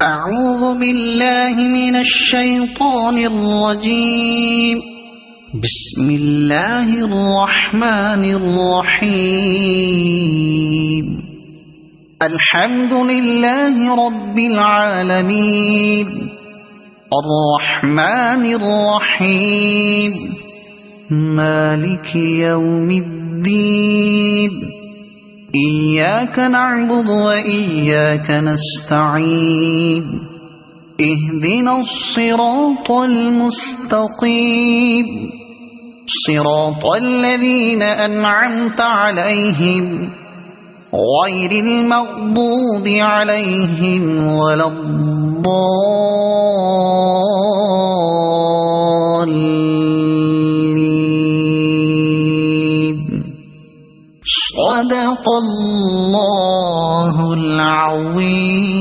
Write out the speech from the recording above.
أعوذ بالله من الشيطان الرجيم. بسم الله الرحمن الرحيم. الحمد لله رب العالمين الرحمن الرحيم مالك يوم الدين إياك نعبد وإياك نستعين اهدنا الصراط المستقيم صراط الذين أنعمت عليهم غير المغضوب عليهم ولا الضالين. صدق الله العظيم.